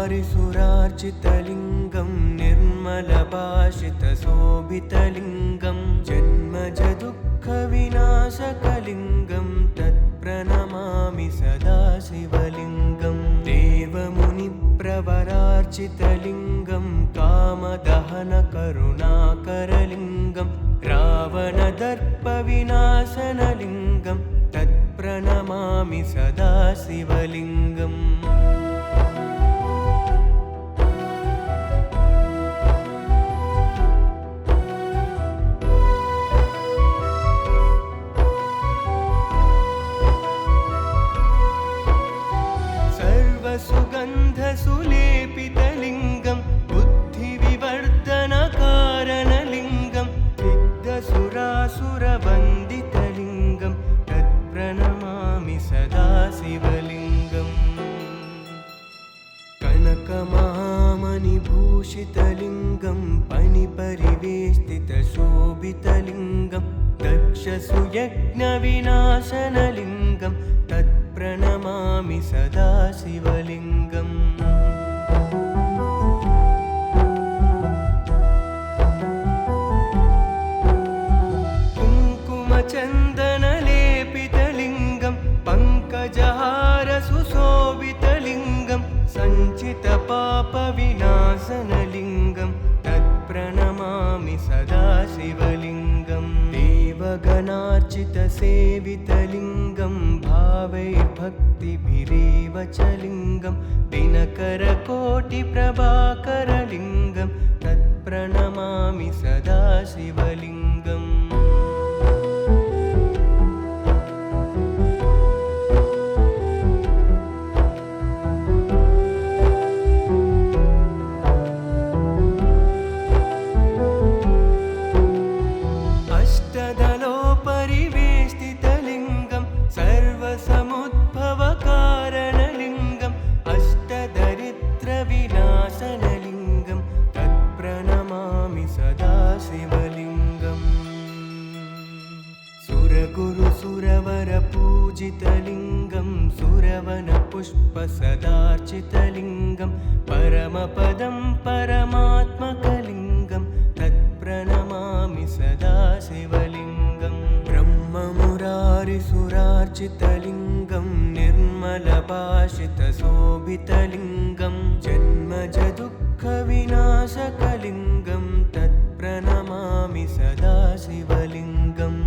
ब्रह्ममुरारिसुरार्चितलिङ्गं निर्मलभाषितशोभितलिङ्गं जन्मजदुःखविनाशकलिङ्गं तत्प्रणमामि सदा शिवलिङ्गं देवमुनिप्रवरार्चितलिङ्गं कामदहनकरुणाकरलिङ्गं रावणदर्पविनाशनलिङ्गं तत्प्रणमामि सदा शिवलिङ्गम् सर्वसुगन्धसुलेपितलिङ्गं बुद्धिविवर्धनकारणलिङ्गं सिद्धसुरासुरवन्दितलिङ्गं तत्प्रणमामि सदा शिवलिङ्गम् कनकमहामणिभूषितलिङ्गं फणिपरिवेष्टितशोभितलिङ्गं दक्षसुयज्ञविनाशनलिङ्गं तत्प्रणमामि सदा शिवलिङ्गम् कुङ्कुमचन्दनलेपितलिङ्गं पङ्कजहारसुशोभितलिङ्गं सञ्चितपापविनाशनलिङ्गं तत्प्रणमामि सदा शिवलिङ्गम् देवगणार्चितसेवितलिङ्गं भावैर्भक्तिभिरेव च लिङ्गं दिनकरकोटिप्रभाकरलिङ्गं तत्प्रणमामि सदा शिवलिङ्गम् अष्टदलोपरिवेष्टितलिङ्गं सर्वसमुद्भवकारणलिङ्गं अष्टदरिद्रविनाशनलिङ्गं तत्प्रणमामि सदा शिवलिङ्गम् सुरगुरुसुरवरपूजितलिङ्गं सुरवनपुष्पसदार्चितलिङ्गं परमपदं परमात्मकलिङ्गं तत्प्रणमामि सदा शिवलिङ्गम् ब्रह्ममुरारिसुरार्चितलिङ्गं निर्मलभाषितशोभितलिङ्गं जन्मजदुःखविनाशकलिङ्गं तत्प्रणमामि सदा शिवलिङ्गम्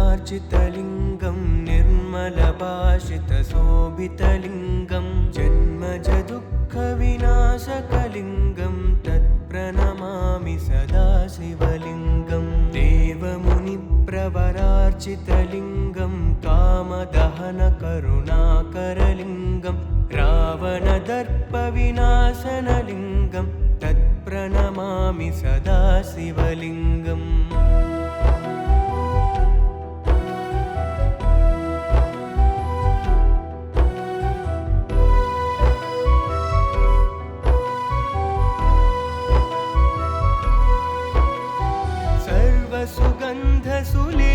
ब्रह्ममुरारिसुरार्चितलिङ्गं निर्मलभाषितशोभितलिङ्गं जन्मजदुःखविनाशकलिङ्गं तत्प्रणमामि सदा शिवलिङ्गं देवमुनिप्रवरार्चितलिङ्गं कामदहनकरुणाकरलिङ्गं रावणदर्पविनाशनलिङ्गं तत्प्रणमामि सदा शिवलिङ्गम्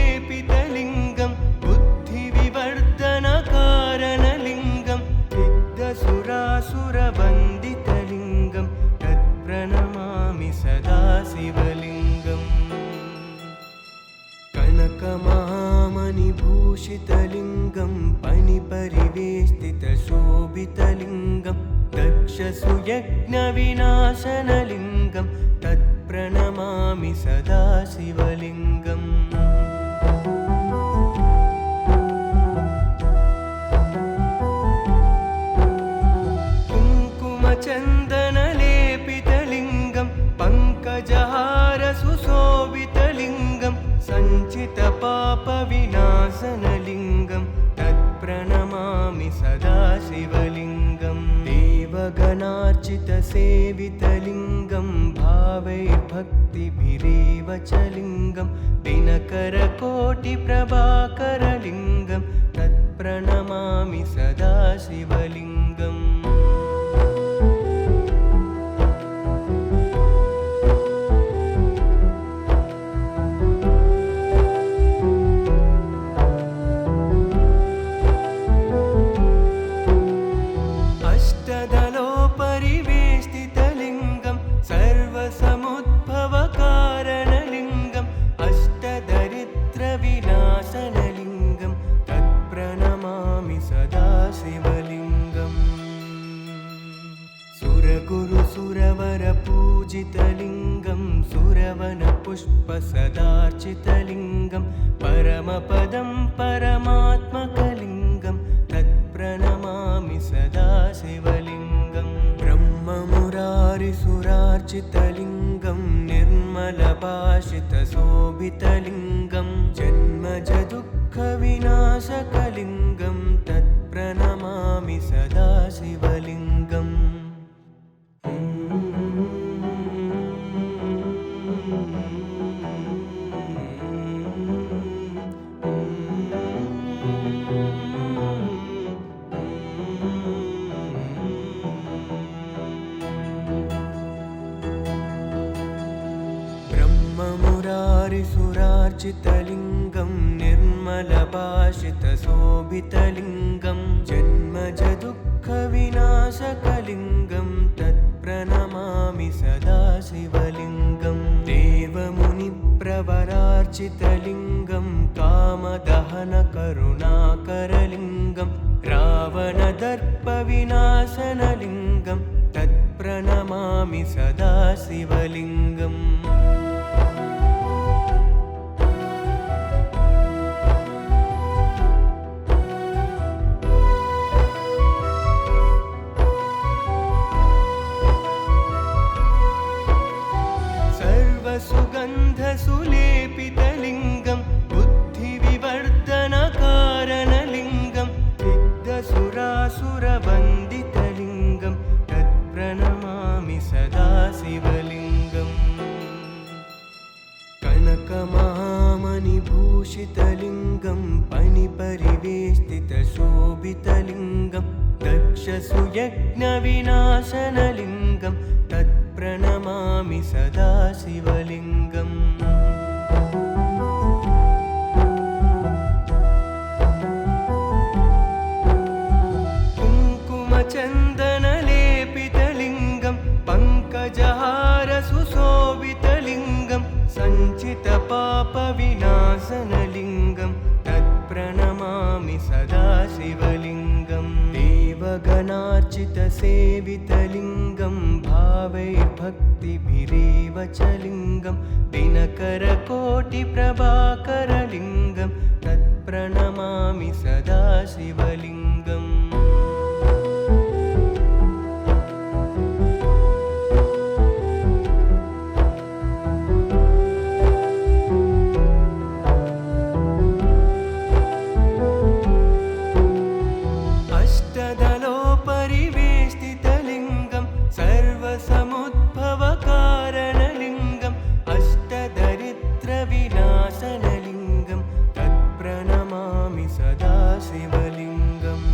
सर्वसुगन्धसुलेपितलिङ्गं बुद्धिविवर्धनकारणलिङ्गं सिद्धसुरासुरवन्दितलिङ्गं तत्प्रणमामि सदा शिवलिङ्गम् कनकमहामणिभूषितलिङ्गं फणिपरिवेष्टितशोभितलिङ्गं दक्षसुयज्ञविनाशनलिङ्गं तत्प्रणमामि सदा शिवलिङ्गम् कुङ्कुमचन्दनलेपितलिङ्गं पङ्कजहारसुशोभितलिङ्गं सञ्चितपापविनाशनलिङ्गं तत्प्रणमामि सदा शिवलिङ्गं देवगणार्चितसेवितलिङ्गं भावैर्भक्तिभिरेव भिरेव च लिङ्गं दिनकरकोटिप्रभाकरलिङ्गं तत्प्रणमामि सदा शिवलिङ्गम् अष्टदलोपरिवेष्टितलिङ्गं सर्वसमुद्भवकारणलिङ्गम् अष्टदरिद्रविनाशनलिङ्गं तत्प्रणमामि सदा शिवलिङ्गम् सुरगुरुसुरवरपूजितलिङ्गं सुरवनपुष्पसदार्चितलिङ्गं परमपदं परमात्मकलिङ्गं तत्प्रणमामि सदा शिवलिङ्गम् ब्रह्ममुरारिसुरार्चितलिङ्गं निर्मलभाषितशोभितलिङ्गं जन्मजदुःखविनाशकलिङ्गं तत्प्रणमामि सदा शिवलिङ्गम् ब्रह्ममुरारिसुरार्चितलिङ्गं निर्मलभाषितशोभितलिङ्गं जन्मजदुःखविनाशकलिङ्गं तत्प्रणमामि सदा शिवलिङ्गम् देवमुनिप्रवरार्चितलिङ्गं कामदहनकरुणाकरलिङ्गं रावणदर्पविनाशनलिङ्गं तत्प्रणमामि सदा शिवलिङ्गम् सर्वसुगन्धसुलेपितलिङ्गं बुद्धिविवर्धनकारणलिङ्गं सिद्धसुरासुरवन्दितलिङ्गं तत्प्रणमामि सदा शिवलिङ्गम् कनकमहामणिभूषितलिङ्गं पणिपरिवेष्टितशोभितलिङ्गं दक्षसुयज्ञविनाशनलिङ्गं तत्प्रणमामि सदा शिवलिङ्गम् कुङ्कुमचन्दनलेपितलिङ्गं पङ्कजहारसुशोभितलिङ्गं सञ्चितपापविनाशनलिङ्गं तत्प्रणमामि सदा शिवलिङ्गम् देवगणार्चितसेवितलिङ्गं भावैर्भक्तिभिरेव च लिङ्गं दिनकरकोटिप्रभाकरलिङ्गं तत्प्रणमामि सदा शिवलिङ्गम् अष्टदलोपरिवेष्टितलिङ्गं सर्वसमुद्भवकारणलिङ्गम् अष्टदरिद्रविनाशनलिङ्गं तत्प्रणमामि सदा शिवलिङ्गम्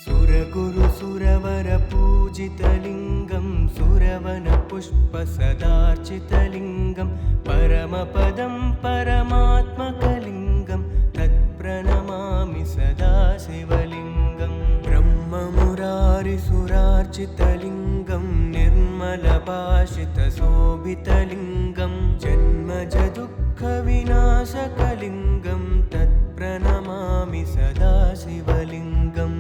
सुरगुरुसुरवरपूजितलिङ्गं सुरवनपुष्पसदार्चितलिङ्गं परमपदं परमात्मकलिङ्गं तत्प्रणमामि सदा शिवलिङ्गम् ब्रह्ममुरारिसुरार्चितलिङ्गं निर्मलभाषितशोभितलिङ्गं जन्मजदुःखविनाशकलिङ्गं तत्प्रणमामि सदा शिवलिङ्गम्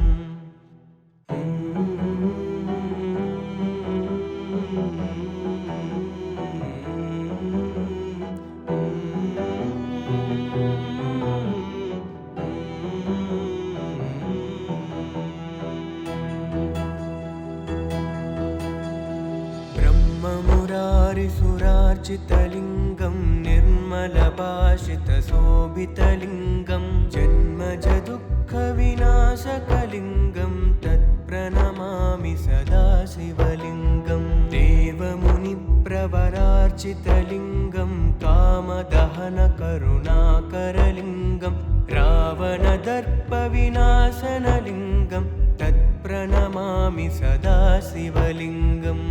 ब्रह्ममुरारिसुरार्चितलिङ्गं निर्मलभाषितशोभितलिङ्गं जन्मजदुःखविनाशकलिङ्गं तत्प्रणमामि सदा शिवलिङ्गम् देवमुनिप्र प्रवरार्चितलिङ्गं कामदहनकरुणाकरलिङ्गं रावणदर्पविनाशनलिङ्गं तत्प्रणमामि सदा शिवलिङ्गम्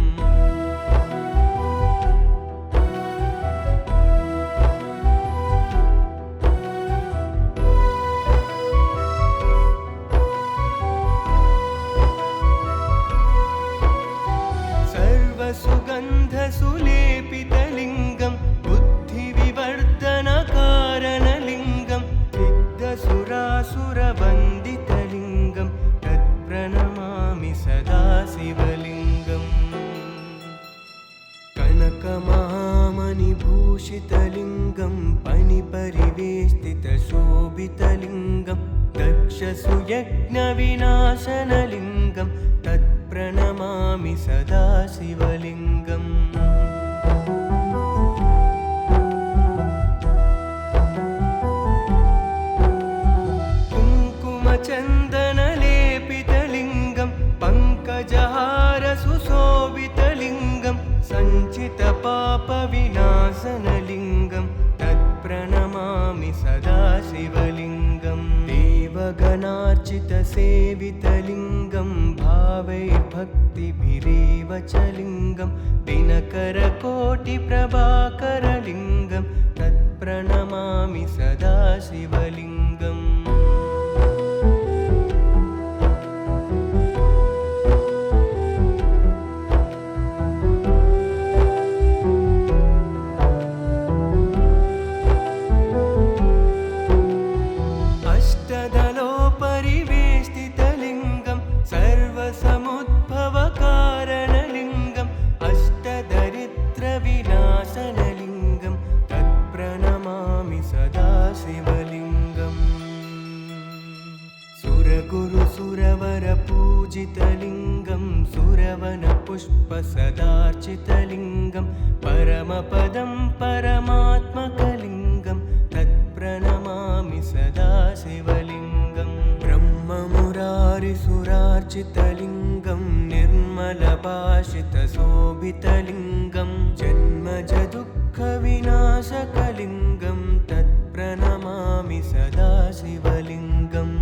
सुगन्धसुलेपितलिङ्गं बुद्धिविवर्धनकारणलिङ्गं सिद्धसुरासुरवन्दितलिङ्गं तत्प्रणमामि सदा शिवलिङ्गम् कनकमहामणिभूषितलिङ्गं फणिपरिवेष्टितशोभितलिङ्गं दक्षसुयज्ञविनाशनलिङ्गं तत्प्रणमामि सदा शिवलिङ्गम् कुङ्कुमचन्दनलेपितलिङ्गं पङ्कजहारसुशोभितलिङ्गं सञ्चितपापविनाशनलिङ्गं तत्प्रणमामि सदा शिवलिङ्गम् देवगणार्चितसेवितलिङ्गं भावैर्भक्तिभिरेव च लिङ्गं दिनकरकोटिप्रभाकरलिङ्गं तत्प्रणमामि सदा शिवलिङ्गम् अष्टदलोपरिवेष्टितलिङ्गं सर्वसमुद्भवकारणलिङ्गम् अष्टदरिद्रविनाशनलिङ्गं तत्प्रणमामि सदा शिवलिङ्गम् सुरगुरुसुरवरपूजितलिङ्गं सुरवनपुष्पसदार्चितलिङ्गं परमपदं परमात्मकलिङ्गं तत्प्रणमामि सदा शिवलिङ्गम् ब्रह्ममुरारिसुरार्चितलिङ्गं निर्मलभाषितशोभितलिङ्गं जन्मजदुःखविनाशकलिङ्गं तत्प्रणमामि सदा शिवलिङ्गम्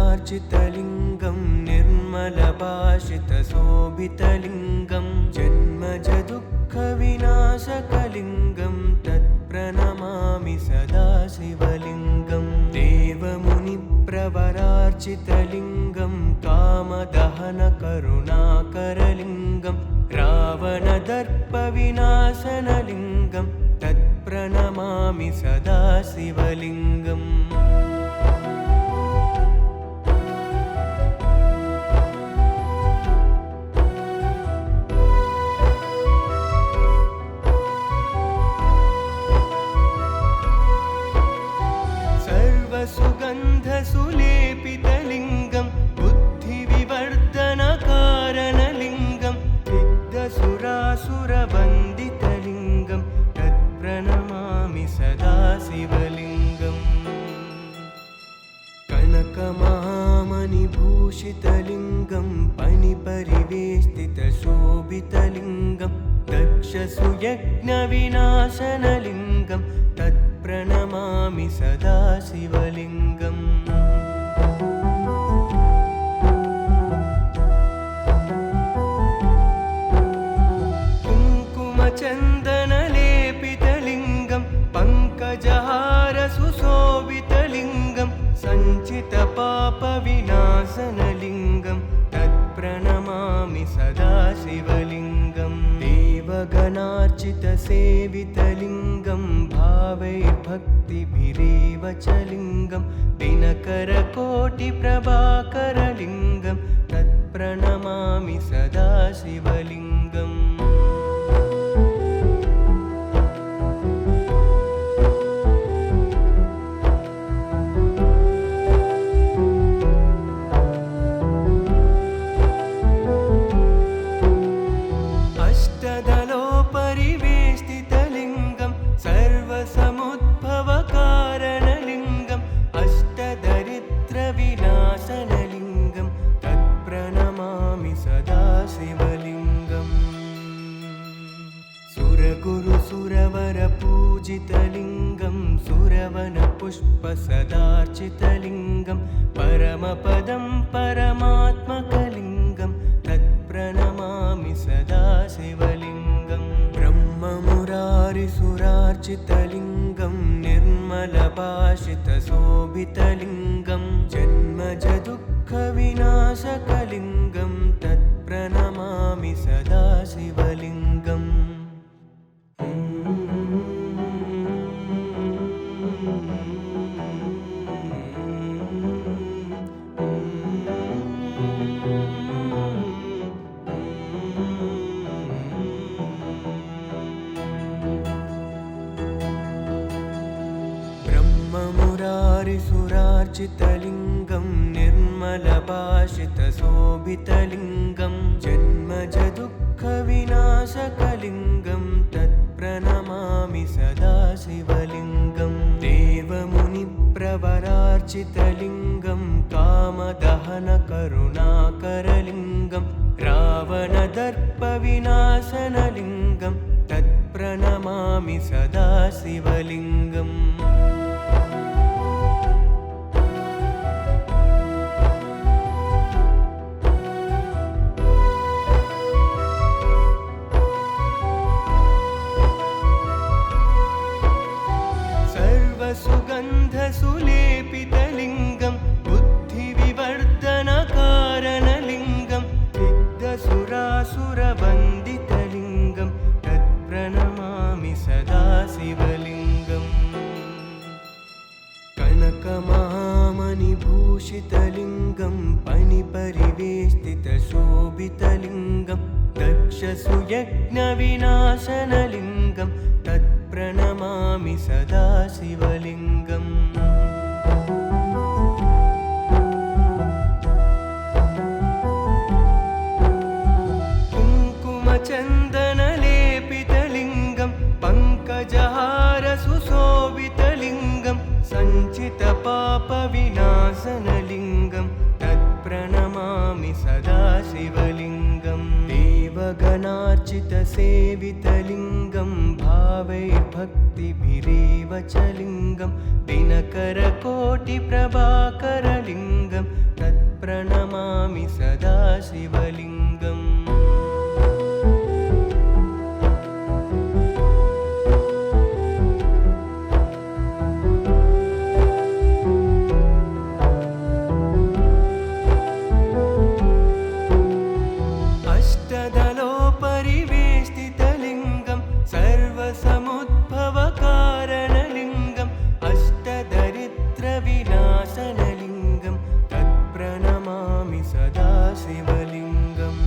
ब्रह्ममुरारिसुरार्चितलिङ्गं निर्मलभाषितशोभितलिङ्गं जन्मजदुःखविनाशकलिङ्गं तत्प्रणमामि सदा शिवलिङ्गम् देवमुनिप्रवरार्चितलिङ्गं कामदहनकरुणाकरलिङ्गं रावणदर्पविनाशनलिङ्गं तत्प्रणमामि सदा शिवलिङ्गम् सुगन्धसुलेपितलिङ्गं बुद्धिविवर्धनकारणलिङ्गं सिद्धसुरासुरवन्दितलिङ्गं तत्प्रणमामि सदा शिवलिङ्गम् कनकमहामणिभूषितलिङ्गं फणिपरिवेष्टितशोभितलिङ्गं दक्षसुयज्ञविनाशनलिङ्गं तत्प्रणमामि सदा शिवलिङ्गम् कुङ्कुमचन्दनलेपितलिङ्गं पङ्कजहारसुशोभितलिङ्गं सञ्चितपापविनाशनलिङ्गं तत्प्रणमामि सदा शिवलिङ्गम् देवगणार्चितसेवितलिङ्गं भावैर्भक्तिभिरेव च लिङ्गं दिनकरकोटिप्रभाकरलिङ्गं तत्प्रणमामि सदा शिवलिङ्गम् सुरवनपुष्पसदार्चितलिङ्गं परमपदं परमात्मकलिङ्गं तत्प्रणमामि सदा शिवलिङ्गं ब्रह्ममुरारिसुरार्चितलिङ्गं निर्मलभाषितशोभितलिङ्गं जन्मजदुःखविनाशकलिङ्गं तत्प्रणमामि सदा शिवलिङ्गम् ब्रह्ममुरारिसुरार्चितलिङ्गं निर्मलभाषितशोभितलिङ्गं जन्मजदुःखविनाशकलिङ्गं तत्प्रणमामि सदा शिवलिङ्गं देवमुनिप्रवरार्चितलिङ्गं कामदहनकरुणाकरलिङ्गं रावणदर्पविनाशनलिङ्गं तत्प्रणमामि सदा शिवलिङ्गम् सुगन्धसुलेपितलिङ्गं बुद्धिविवर्धनकारणलिङ्गं सिद्धसुरासुरवन्दितलिङ्गं तत्प्रणमामि सदा शिवलिङ्गम् कनकमहामणिभूषितलिङ्गं फणिपरिवेष्टितशोभितलिङ्गं दक्षसुयज्ञविनाशनलिङ्गं तत्प्रणमामि सदा शिवलिङ्गम् कुङ्कुमचन्दनलेपितलिङ्गं पङ्कजहारसुशोभितलिङ्गं सञ्चितपापविनाशनलिङ्गं तत्प्रणमामि सदा शिवलिङ्गम् देवगणार्चितसेवितलिङ्गं भावैर्भक्तिभिरेव च लिङ्गं दिनकरकोटिप्रभाकरलिङ्गं तत्प्रणमामि सदा शिवलिङ्गम् अष्टदलोपरिवेष्टितलिङ्गं सर्वसमुद्भवकारणलिङ्गं अष्टदरिद्रविनाशनलिङ्गं तत्प्रणमामि सदा शिवलिङ्गम्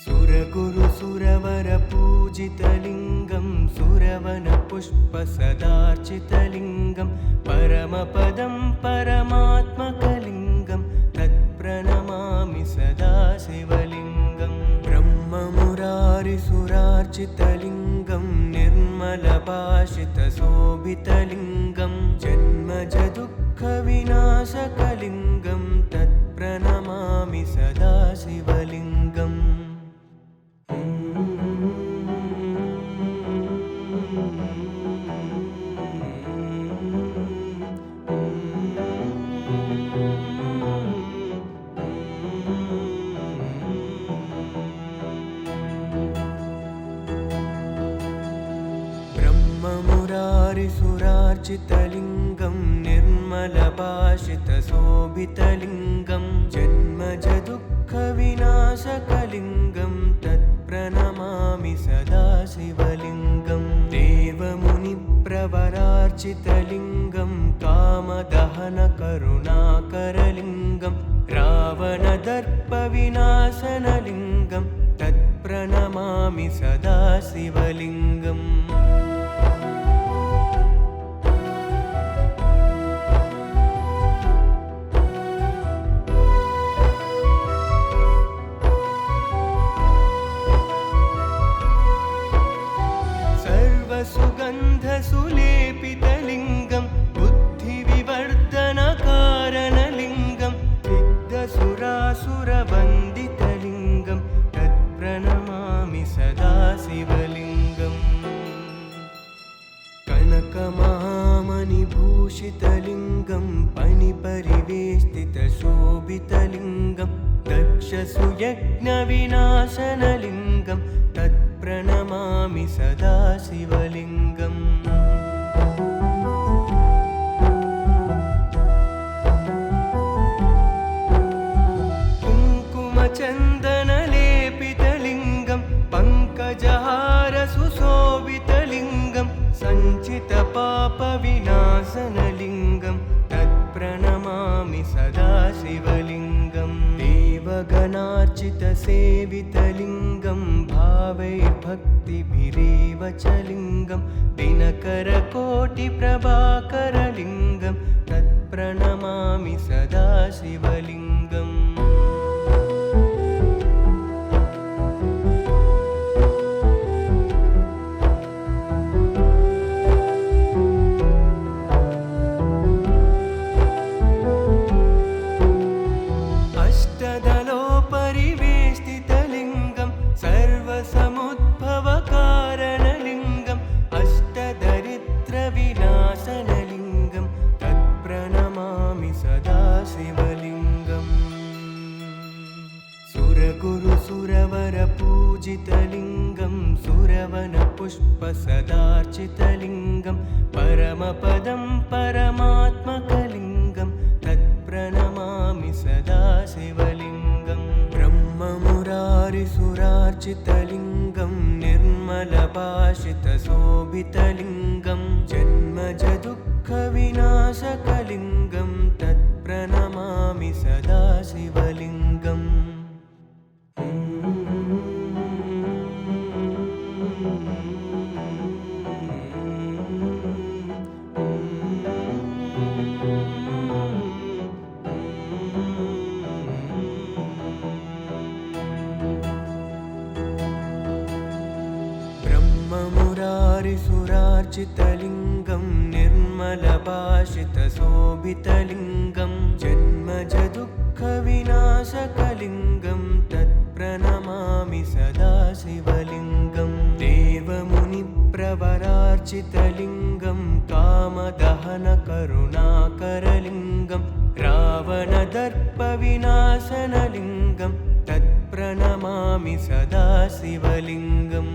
सुरगुरुसुरवरपूजितलिङ्गं सुरवनपुष्पसदार्चितलिङ्गं परमपदं परमात्मकलिङ्गं तत्प्रणमामि सदा शिवलिङ्गं ब्रह्ममुरारिसुरार्चितलिङ्गं निर्मलभाषितशोभितलिङ्गं जन्मजदुःखविनाशकलिङ्गं तत्प्रणमामि सदा शिवलिङ्गम् ब्रह्ममुरारिसुरार्चितलिङ्गं निर्मलभाषितशोभितलिङ्गं जन्मजदुःखविनाशकलिङ्गं तत्प्रणमामि सदा शिवलिङ्गं देवमुनिप्रवरार्चितलिङ्गं कामदहनकरुणाकरलिङ्गं रावणदर्पविनाशनलिङ्गं तत्प्रणमामि सदा शिवलिङ्गम् सुगन्धसुलेपितलिङ्गं बुद्धिविवर्धनकारणलिङ्गं सिद्धसुरासुरवन्दितलिङ्गं तत्प्रणमामि सदा शिवलिङ्गम् सदाशिवलिङ्गं दक्षसुयज्ञविनाशनलिङ्गं तत्प्रणमामि सदाशिवलिङ्गम् कुङ्कुमचन्दनलेपितलिङ्गं पङ्कजहारसुशोभितलिङ्गं सञ्चितपापविनाशनलिङ्गं तत्प्रणमामि सदाशिवलिङ्गं देवगणार्चितसेवितलिङ्गं भावैर्भक्तिभिरेव च लिङ्गं दिनकरकोटिप्रभाकरलिङ्गं तत्प्रणमामि सदाशिवलिङ्गम् अष्टदलोपरिवेष्टितलिङ्गं सर्वसमुद्भवकारणलिङ्गम् अष्टदरिद्रविनाशनलिङ्गं तत्प्रणमामि सदाशिवलिङ्गम् सुरगुरुसुरवरपूजितलिङ्गं सुरवनपुष्पसदार्चितलिङ्गं परमपदं परमात्मकलिङ्गं तत्प्रणमामि सदाशिवलिङ्गं ब्रह्ममुरारिसुरार्चितलिङ्गं निर्मलभाषितशोभितलिङ्गं जन्मजदुःखविनाशकलिङ्गं तत्प्रणमामि सदाशिवलिङ्गम् ब्रह्ममुरारिसुरार्चितलिङ्गं निर्मलभाषितशोभितलिङ्गं जन्मजदुःखविनाशकलिङ्गं तत्प्रणमामि सदाशिवलिङ्गं देवमुनिप्रवरार्चितलिङ्गं कामदहनकरुणाकरलिङ्गं रावणदर्पविनाशनलिङ्गं तत्प्रणमामि सदाशिवलिङ्गम्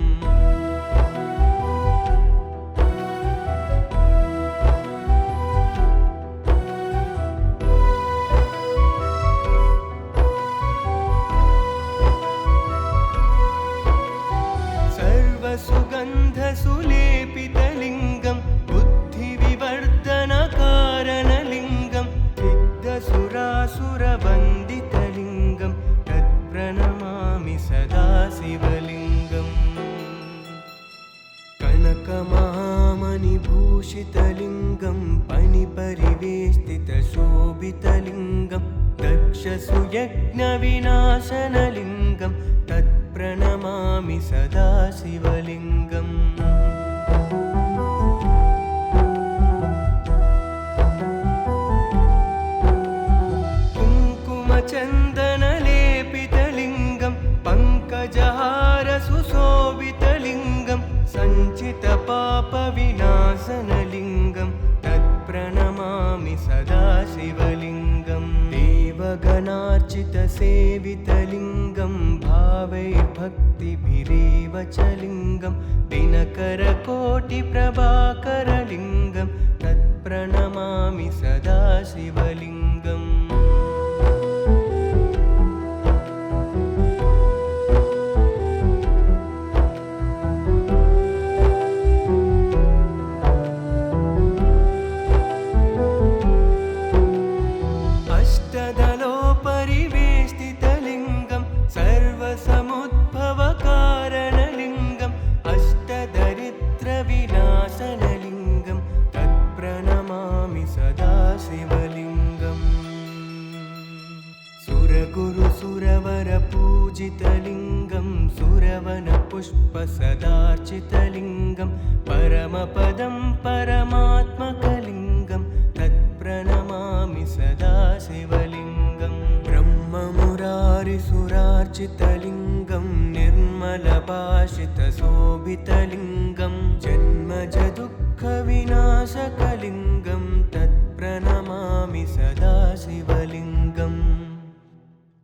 सर्वसुगन्धसुलेपितलिङ्गं बुद्धिविवर्धनकारणलिङ्गं सिद्धसुरासुरवन्दितलिङ्गं तत्प्रणमामि सदाशिवलिङ्गम् कनकमहामणिभूषितलिङ्गं पणिपरिवेष्टितशोभितलिङ्गं दक्षसुयज्ञविनाशनलिङ्गं तत्प्रणमामि सदाशिवलिङ्गम् कुङ्कुमचन्दनलेपितलिङ्गं पङ्कजहारसुशोभितलिङ्गं सञ्चितपापविनाशनलिङ्गं तत्प्रणमामि सदाशिवलिङ्गं देवगणार्चितसेवितलिङ्गं भावैर्भक्तिभिरेव च लिङ्गं दिनकरकोटिप्रभाकरलिङ्गं तत्प्रणमामि सदाशिवलिङ्गम् अष्टदलोपरिवेष्टितलिङ्गं सर्वसमुद्भवकारणलिङ्गम् अष्टदरिद्रविनाशनलिङ्गं तत्प्रणमामि सदाशिवलिङ्गम् सुरगुरुसुरवरपूजितलिङ्गं सुरवनपुष्पसदार्चितलिङ्गं परमपदं परमात्मकलिङ्गं तत्प्रणमामि सदाशिवलिङ्गं ब्रह्ममुरारिसुरार्चितलिङ्गं निर्मलभाषितशोभितलिङ्गं जन्मजदुःखविनाशकलिङ्गं तत्प्रणमामि सदाशिवलिङ्गम्